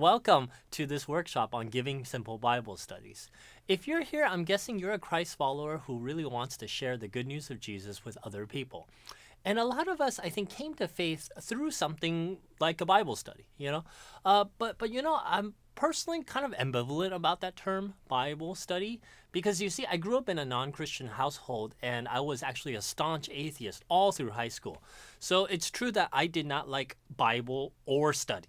welcome to this workshop on giving simple Bible studies. If you're here, I'm guessing you're a Christ follower who really wants to share the good news of Jesus with other people. And a lot of us, I think, came to faith through something like a Bible study, But I'm personally kind of ambivalent about that term, Bible study, because you see, I grew up in a non-Christian household and I was actually a staunch atheist all through high school. So it's true that I did not like Bible or study.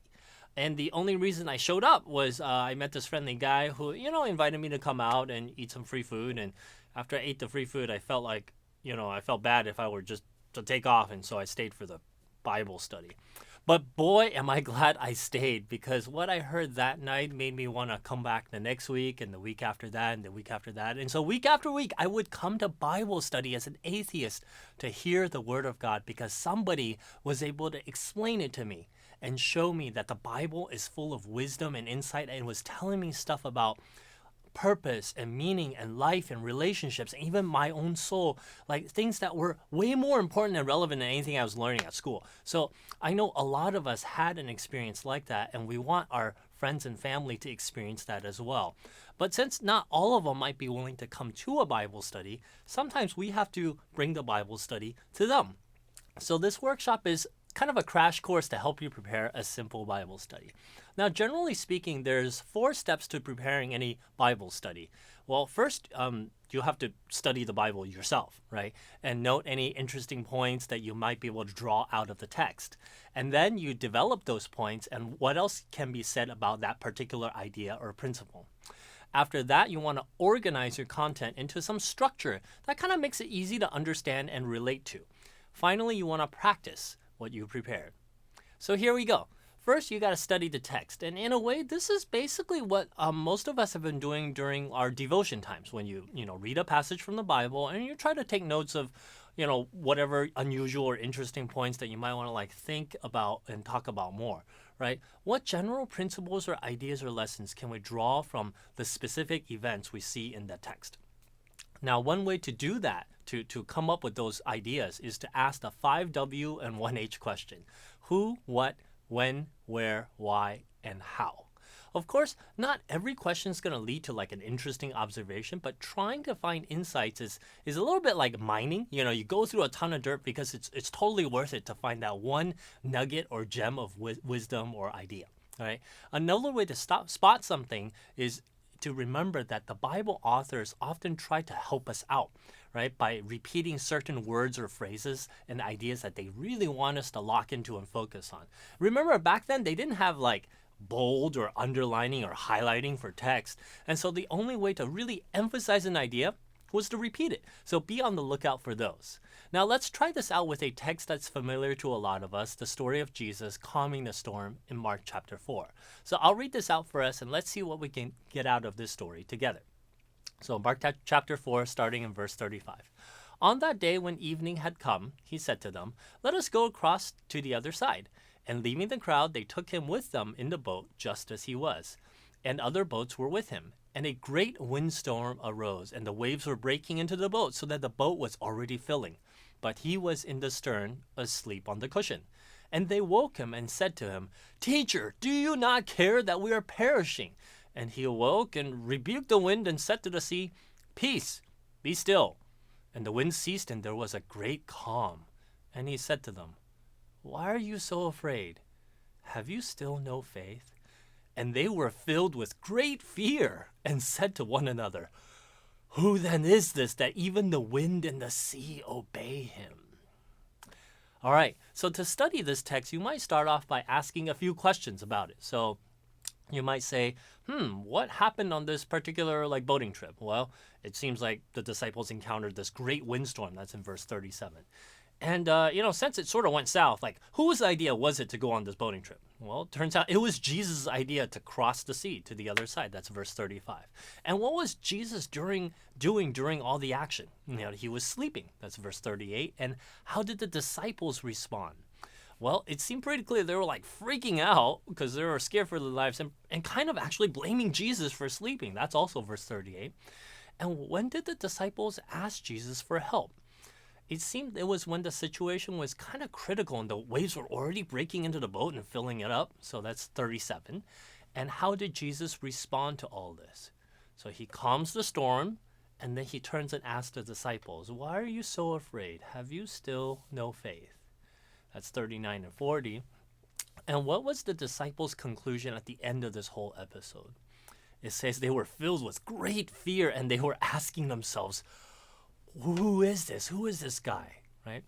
And the only reason I showed up was I met this friendly guy who, invited me to come out and eat some free food. And after I ate the free food, I felt like, I felt bad if I were just to take off. And so I stayed for the Bible study. But boy, am I glad I stayed, because what I heard that night made me want to come back the next week and the week after that and the week after that. And so week after week, I would come to Bible study as an atheist to hear the Word of God, because somebody was able to explain it to me and show me that the Bible is full of wisdom and insight, and was telling me stuff about purpose and meaning and life and relationships and even my own soul, like things that were way more important and relevant than anything I was learning at school. So I know a lot of us had an experience like that, and we want our friends and family to experience that as well. But since not all of them might be willing to come to a Bible study, sometimes we have to bring the Bible study to them. So this workshop is kind of a crash course to help you prepare a simple Bible study. Now, generally speaking, there's 4 steps to preparing any Bible study. Well, first, you have to study the Bible yourself, right? And note any interesting points that you might be able to draw out of the text. And then you develop those points and what else can be said about that particular idea or principle. After that, you want to organize your content into some structure that kind of makes it easy to understand and relate to. Finally, you want to practice what you prepared. So here we go. First, you got to study the text. And in a way, this is basically what most of us have been doing during our devotion times, when you read a passage from the Bible and you try to take notes of, whatever unusual or interesting points that you might want to think about and talk about more, right? What general principles or ideas or lessons can we draw from the specific events we see in the text? Now, one way to do that, to come up with those ideas, is to ask the 5W and 1H question. Who, what, when, where, why, and how. Of course, not every question is going to lead to an interesting observation, but trying to find insights is a little bit like mining. You go through a ton of dirt because it's totally worth it to find that one nugget or gem of wisdom or idea. All right. Another way to spot something is to remember that the Bible authors often try to help us out, right, by repeating certain words or phrases and ideas that they really want us to lock into and focus on. Remember, back then, they didn't have bold or underlining or highlighting for text. And so the only way to really emphasize an idea was to repeat it. So be on the lookout for those. Now let's try this out with a text that's familiar to a lot of us, the story of Jesus calming the storm in Mark chapter 4. So I'll read this out for us and let's see what we can get out of this story together. So Mark chapter 4, starting in verse 35. On that day when evening had come, he said to them, "Let us go across to the other side." And leaving the crowd, they took him with them in the boat just as he was. And other boats were with him. And a great windstorm arose, and the waves were breaking into the boat, so that the boat was already filling. But he was in the stern, asleep on the cushion. And they woke him and said to him, "Teacher, do you not care that we are perishing?" And he awoke and rebuked the wind and said to the sea, "Peace, be still." And the wind ceased, and there was a great calm. And he said to them, "Why are you so afraid? Have you still no faith?" And they were filled with great fear and said to one another, "Who then is this that even the wind and the sea obey him?" All right, so to study this text, you might start off by asking a few questions about it. So you might say, what happened on this particular boating trip? Well, it seems like the disciples encountered this great windstorm. That's in verse 37. And, since it sort of went south, whose idea was it to go on this boating trip? Well, it turns out it was Jesus' idea to cross the sea to the other side. That's verse 35. And what was Jesus doing during all the action? He was sleeping. That's verse 38. And how did the disciples respond? Well, it seemed pretty clear they were freaking out because they were scared for their lives and kind of actually blaming Jesus for sleeping. That's also verse 38. And when did the disciples ask Jesus for help? It seemed it was when the situation was kind of critical and the waves were already breaking into the boat and filling it up. So that's 37. And how did Jesus respond to all this? So he calms the storm, and then he turns and asks the disciples, "Why are you so afraid? Have you still no faith?" That's 39 and 40. And what was the disciples' conclusion at the end of this whole episode? It says they were filled with great fear, and they were asking themselves, who is this? Who is this guy? Right?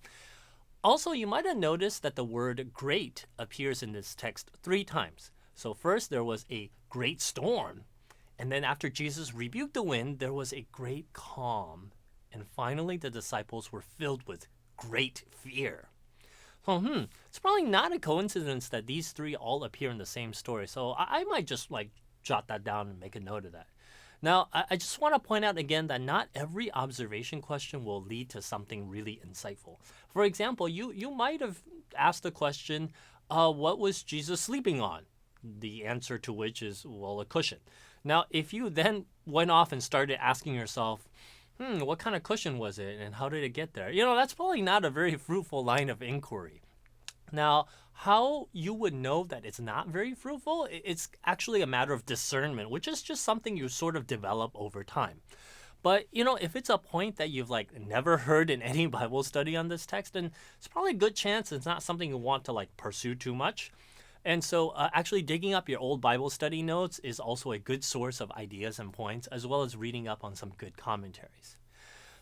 Also, you might have noticed that the word great appears in this text 3 times. So first there was a great storm, and then after Jesus rebuked the wind, there was a great calm. And finally, the disciples were filled with great fear. So, it's probably not a coincidence that these 3 all appear in the same story. So I might just jot that down and make a note of that. Now, I just want to point out again that not every observation question will lead to something really insightful. For example, you might have asked the question, what was Jesus sleeping on? The answer to which is, well, a cushion. Now, if you then went off and started asking yourself, what kind of cushion was it and how did it get there? That's probably not a very fruitful line of inquiry. Now, how you would know that it's not very fruitful, it's actually a matter of discernment, which is just something you sort of develop over time. But, if it's a point that you've never heard in any Bible study on this text, then it's probably a good chance it's not something you want to pursue too much. And so actually digging up your old Bible study notes is also a good source of ideas and points, as well as reading up on some good commentaries.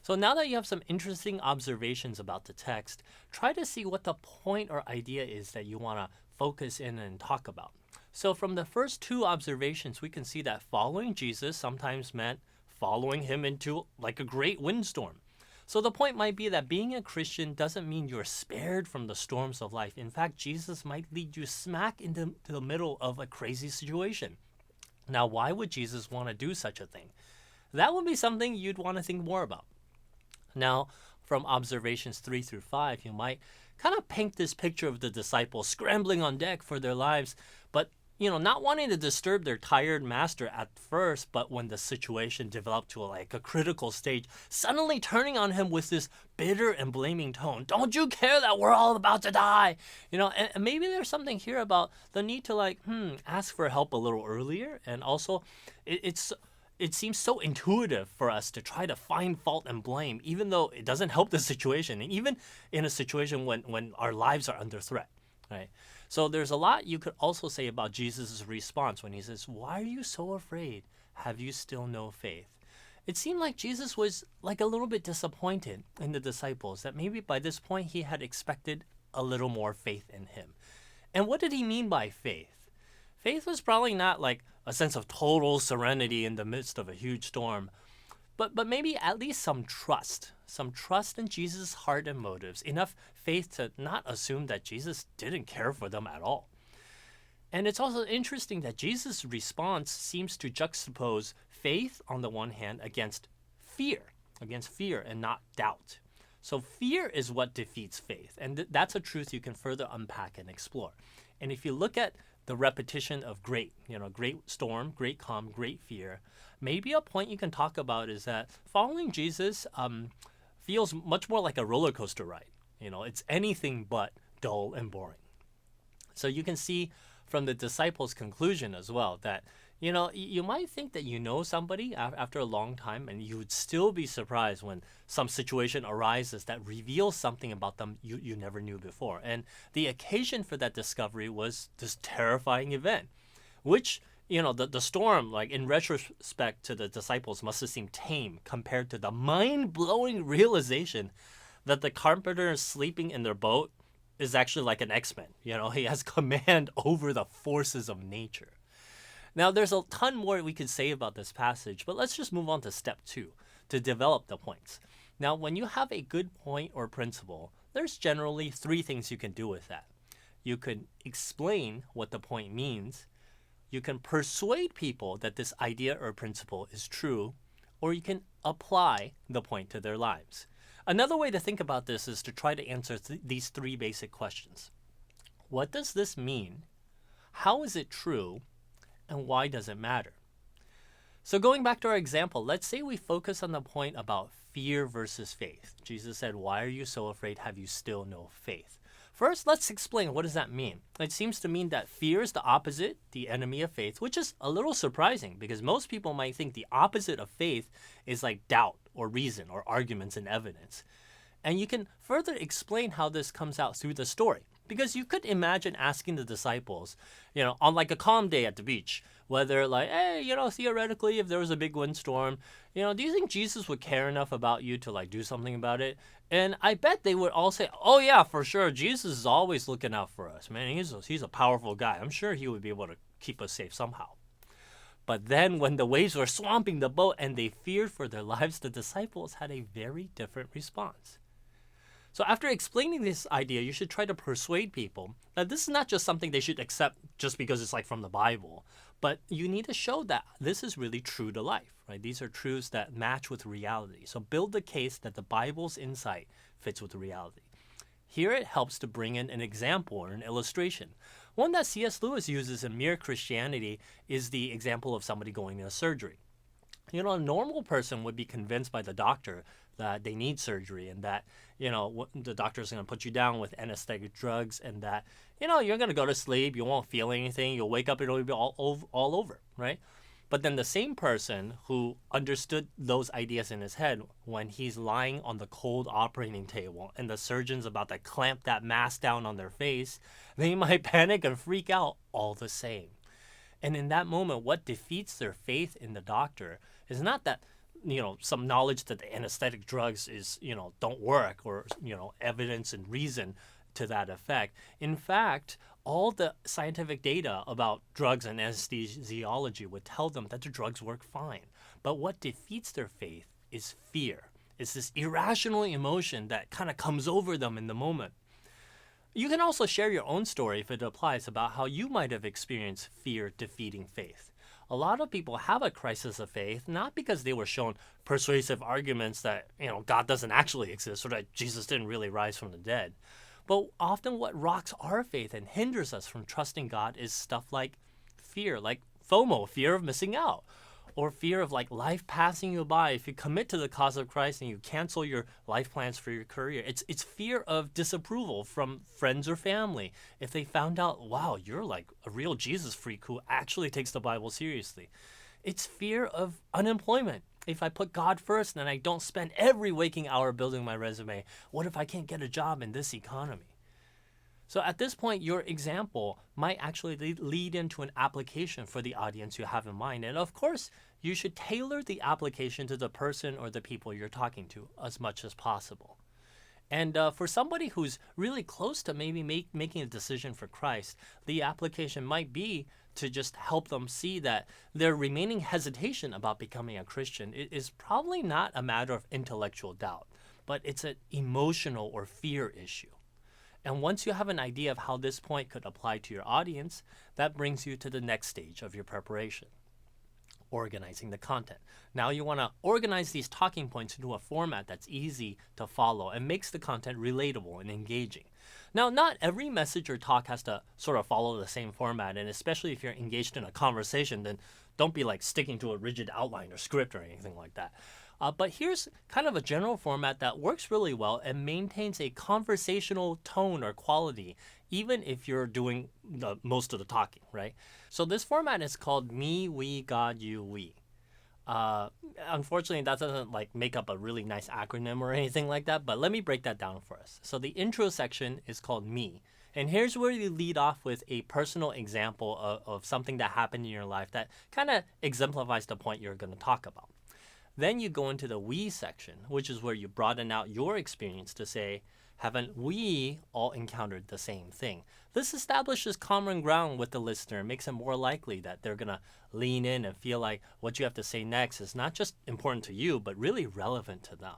So now that you have some interesting observations about the text, try to see what the point or idea is that you want to focus in and talk about. So from the first 2 observations, we can see that following Jesus sometimes meant following him into a great windstorm. So the point might be that being a Christian doesn't mean you're spared from the storms of life. In fact, Jesus might lead you smack into the middle of a crazy situation. Now, why would Jesus want to do such a thing? That would be something you'd want to think more about. Now, from observations 3 through 5, you might kind of paint this picture of the disciples scrambling on deck for their lives, but not wanting to disturb their tired master at first, but when the situation developed to a critical stage, suddenly turning on him with this bitter and blaming tone. Don't you care that we're all about to die? And maybe there's something here about the need to ask for help a little earlier. And also it seems so intuitive for us to try to find fault and blame, even though it doesn't help the situation, and even in a situation when our lives are under threat, right? So there's a lot you could also say about Jesus' response when he says, "Why are you so afraid? Have you still no faith?" It seemed like Jesus was a little bit disappointed in the disciples, that maybe by this point he had expected a little more faith in him. And what did he mean by faith? Faith was probably not a sense of total serenity in the midst of a huge storm, but maybe at least some trust in Jesus' heart and motives, enough faith to not assume that Jesus didn't care for them at all. And it's also interesting that Jesus' response seems to juxtapose faith on the one hand against fear and not doubt. So fear is what defeats faith, and that's a truth you can further unpack and explore. And if you look at the repetition of great storm, great calm, great fear, maybe a point you can talk about is that following Jesus feels much more like a roller coaster ride. It's anything but dull and boring. So you can see from the disciples' conclusion as well that, you might think that you know somebody after a long time, and you would still be surprised when some situation arises that reveals something about them you never knew before. And the occasion for that discovery was this terrifying event, which, the storm, in retrospect to the disciples, must have seemed tame compared to the mind-blowing realization that the carpenter sleeping in their boat is actually like an X-Men. He has command over the forces of nature. Now, there's a ton more we could say about this passage, but let's just move on to step 2, to develop the points. Now, when you have a good point or principle, there's generally 3 things you can do with that. You can explain what the point means, you can persuade people that this idea or principle is true, or you can apply the point to their lives. Another way to think about this is to try to answer these 3 basic questions. What does this mean? How is it true? And why does it matter? So going back to our example, let's say we focus on the point about fear versus faith. Jesus said, "Why are you so afraid? Have you still no faith?" First, let's explain what does that mean. It seems to mean that fear is the opposite, the enemy of faith, which is a little surprising because most people might think the opposite of faith is like doubt or reason or arguments and evidence. And you can further explain how this comes out through the story. Because you could imagine asking the disciples, on like a calm day at the beach, whether like, hey, theoretically, if there was a big windstorm, do you think Jesus would care enough about you to like do something about it? And I bet they would all say, oh yeah, for sure. Jesus is always looking out for us, man. He's a powerful guy. I'm sure he would be able to keep us safe somehow. But then when the waves were swamping the boat and they feared for their lives, the disciples had a very different response. So after explaining this idea, you should try to persuade people that this is not just something they should accept just because it's like from the Bible, but you need to show that this is really true to life, right? These are truths that match with reality. So build the case that the Bible's insight fits with reality. Here it helps to bring in an example or an illustration. One that C.S. Lewis uses in Mere Christianity is the example of somebody going into surgery. A normal person would be convinced by the doctor that they need surgery and that, the doctor's going to put you down with anesthetic drugs and that, you're going to go to sleep, you won't feel anything, you'll wake up and it'll be all over, right? But then the same person who understood those ideas in his head when he's lying on the cold operating table and the surgeon's about to clamp that mask down on their face, they might panic and freak out all the same. And in that moment, what defeats their faith in the doctor is not that, some knowledge that the anesthetic drugs is, don't work or, evidence and reason to that effect. In fact, all the scientific data about drugs and anesthesiology would tell them that the drugs work fine. But what defeats their faith is fear. It's this irrational emotion that kind of comes over them in the moment. You can also share your own story if it applies about how you might have experienced fear defeating faith. A lot of people have a crisis of faith, not because they were shown persuasive arguments that, God doesn't actually exist or that Jesus didn't really rise from the dead. But often what rocks our faith and hinders us from trusting God is stuff like fear, like FOMO, fear of missing out, or fear of like life passing you by if you commit to the cause of Christ and you cancel your life plans for your career. It's fear of disapproval from friends or family if they found out, wow, you're like a real Jesus freak who actually takes the Bible seriously. It's fear of unemployment. If I put God first and I don't spend every waking hour building my resume, what if I can't get a job in this economy? So at this point, your example might actually lead into an application for the audience you have in mind. And of course, you should tailor the application to the person or the people you're talking to as much as possible. And for somebody who's really close to maybe making a decision for Christ, the application might be to just help them see that their remaining hesitation about becoming a Christian is probably not a matter of intellectual doubt, but it's an emotional or fear issue. And once you have an idea of how this point could apply to your audience, that brings you to the next stage of your preparation, organizing the content. Now you want to organize these talking points into a format that's easy to follow and makes the content relatable and engaging. Now, not every message or talk has to sort of follow the same format, and especially if you're engaged in a conversation, then don't be like sticking to a rigid outline or script or anything like that. But here's kind of a general format that works really well and maintains a conversational tone or quality, even if you're doing most of the talking, right? So this format is called me, we, God, you, we. Unfortunately, that doesn't like make up a really nice acronym or anything like that, but let me break that down for us. So the intro section is called me. And here's where you lead off with a personal example of something that happened in your life that kind of exemplifies the point you're going to talk about. Then you go into the we section, which is where you broaden out your experience to say, haven't we all encountered the same thing? This establishes common ground with the listener and makes it more likely that they're going to lean in and feel like what you have to say next is not just important to you, but really relevant to them.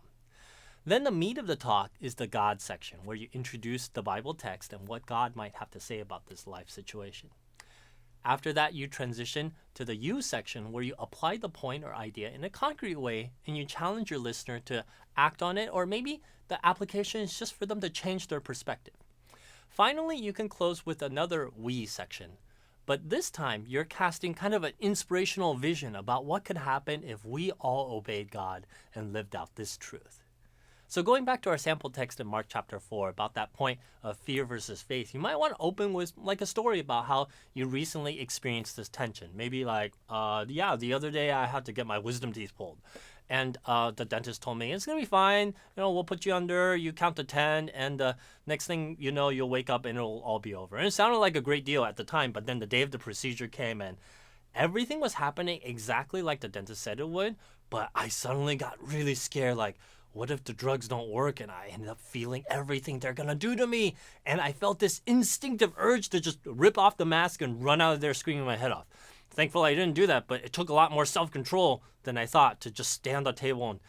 Then the meat of the talk is the God section, where you introduce the Bible text and what God might have to say about this life situation. After that, you transition to the you section where you apply the point or idea in a concrete way and you challenge your listener to act on it, or maybe the application is just for them to change their perspective. Finally, you can close with another we section But this time, you're casting kind of an inspirational vision about what could happen if we all obeyed God and lived out this truth. So going back to our sample text in Mark chapter 4 about that point of fear versus faith, you might want to open with like a story about how you recently experienced this tension. Maybe like, the other day I had to get my wisdom teeth pulled. And the dentist told me, it's going to be fine. We'll put you under, you count to 10, and next thing you know, you'll wake up and it'll all be over. And it sounded like a great deal at the time, but then the day of the procedure came and everything was happening exactly like the dentist said it would, but I suddenly got really scared, like, what if the drugs don't work and I end up feeling everything they're going to do to me? And I felt this instinctive urge to just rip off the mask and run out of there screaming my head off. Thankfully, I didn't do that, but it took a lot more self-control than I thought to just stand on the table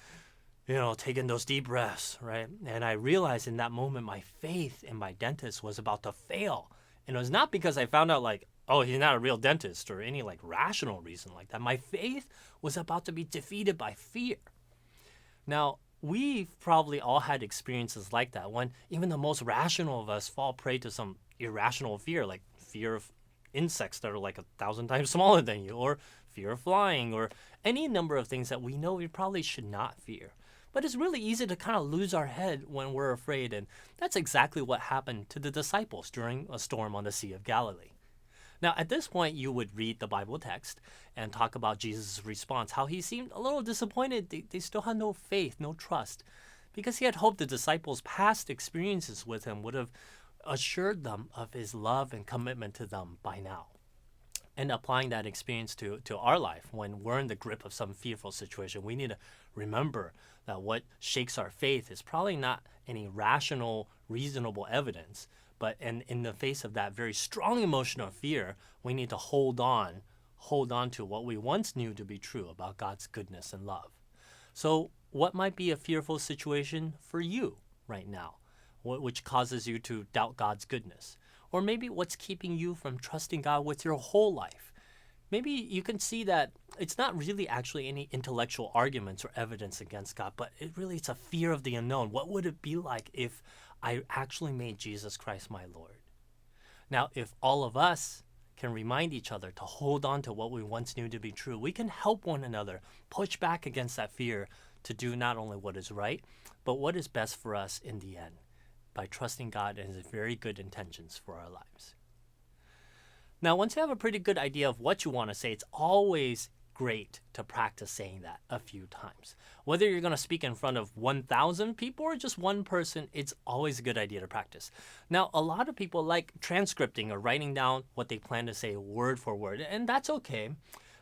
and, take in those deep breaths, right? And I realized in that moment my faith in my dentist was about to fail. And it was not because I found out like, oh, he's not a real dentist or any like rational reason like that. My faith was about to be defeated by fear. Now, we've probably all had experiences like that when even the most rational of us fall prey to some irrational fear, like fear of insects that are like 1,000 times smaller than you, or fear of flying, or any number of things that we know we probably should not fear. But it's really easy to kind of lose our head when we're afraid, and that's exactly what happened to the disciples during a storm on the Sea of Galilee. Now, at this point, you would read the Bible text and talk about Jesus' response, how he seemed a little disappointed. They still had no faith, no trust, because he had hoped the disciples' past experiences with him would have assured them of his love and commitment to them by now. And applying that experience to our life, when we're in the grip of some fearful situation, we need to remember that what shakes our faith is probably not any rational, reasonable evidence, but in the face of that very strong emotion of fear, we need to hold on to what we once knew to be true about God's goodness and love. So what might be a fearful situation for you right now, which causes you to doubt God's goodness? Or maybe what's keeping you from trusting God with your whole life? Maybe you can see that it's not really actually any intellectual arguments or evidence against God, but it's a fear of the unknown. What would it be like if I actually made Jesus Christ my Lord? Now, if all of us can remind each other to hold on to what we once knew to be true, we can help one another push back against that fear to do not only what is right, but what is best for us in the end, by trusting God and his very good intentions for our lives. Now, once you have a pretty good idea of what you want to say, it's always great to practice saying that a few times. Whether you're going to speak in front of 1,000 people or just one person, it's always a good idea to practice. Now, a lot of people like transcripting or writing down what they plan to say word for word, and that's okay.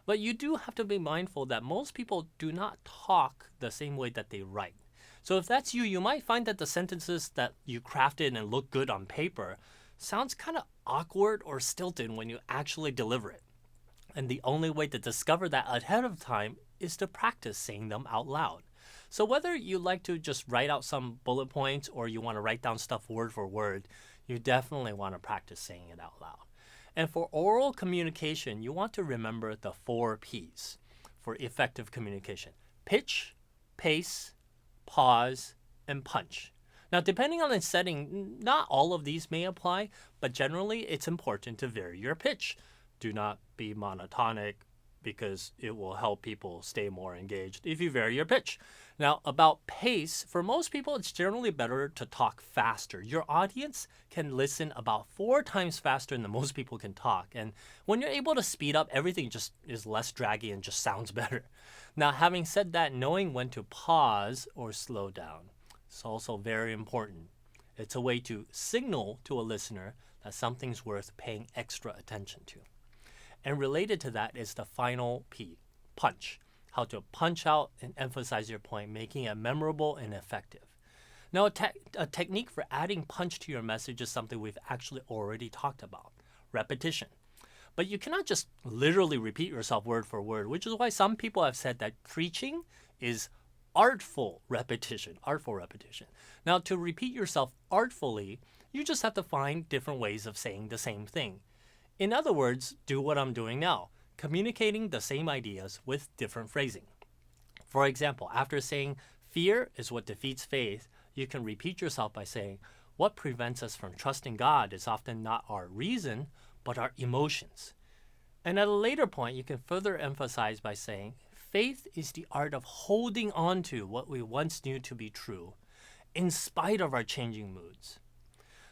But you do have to be mindful that most people do not talk the same way that they write. So if that's you, you might find that the sentences that you crafted and look good on paper sounds kind of awkward or stilted when you actually deliver it. And the only way to discover that ahead of time is to practice saying them out loud. So whether you like to just write out some bullet points or you want to write down stuff word for word, you definitely want to practice saying it out loud. And for oral communication, you want to remember the 4 P's for effective communication: pitch, pace, pause, and punch. Now, depending on the setting, not all of these may apply, but generally it's important to vary your pitch. Do not be monotonic, because it will help people stay more engaged if you vary your pitch. Now, about pace, for most people, it's generally better to talk faster. Your audience can listen about 4 times faster than most people can talk. And when you're able to speed up, everything just is less draggy and just sounds better. Now, having said that, knowing when to pause or slow down is also very important. It's a way to signal to a listener that something's worth paying extra attention to. And related to that is the final P, punch. How to punch out and emphasize your point, making it memorable and effective. Now, a technique for adding punch to your message is something we've actually already talked about: repetition. But you cannot just literally repeat yourself word for word, which is why some people have said that preaching is artful repetition. Now, to repeat yourself artfully, you just have to find different ways of saying the same thing. In other words, do what I'm doing now, communicating the same ideas with different phrasing. For example, after saying fear is what defeats faith, you can repeat yourself by saying, what prevents us from trusting God is often not our reason, but our emotions. And at a later point, you can further emphasize by saying, faith is the art of holding on to what we once knew to be true, in spite of our changing moods.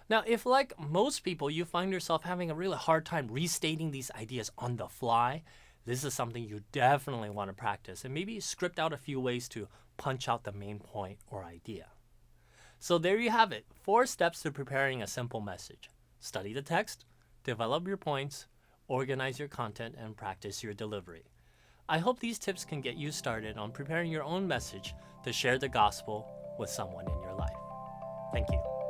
Now, if like most people, you find yourself having a really hard time restating these ideas on the fly, this is something you definitely want to practice and maybe script out a few ways to punch out the main point or idea. So there you have it, 4 steps to preparing a simple message. Study the text, develop your points, organize your content, and practice your delivery. I hope these tips can get you started on preparing your own message to share the gospel with someone in your life. Thank you.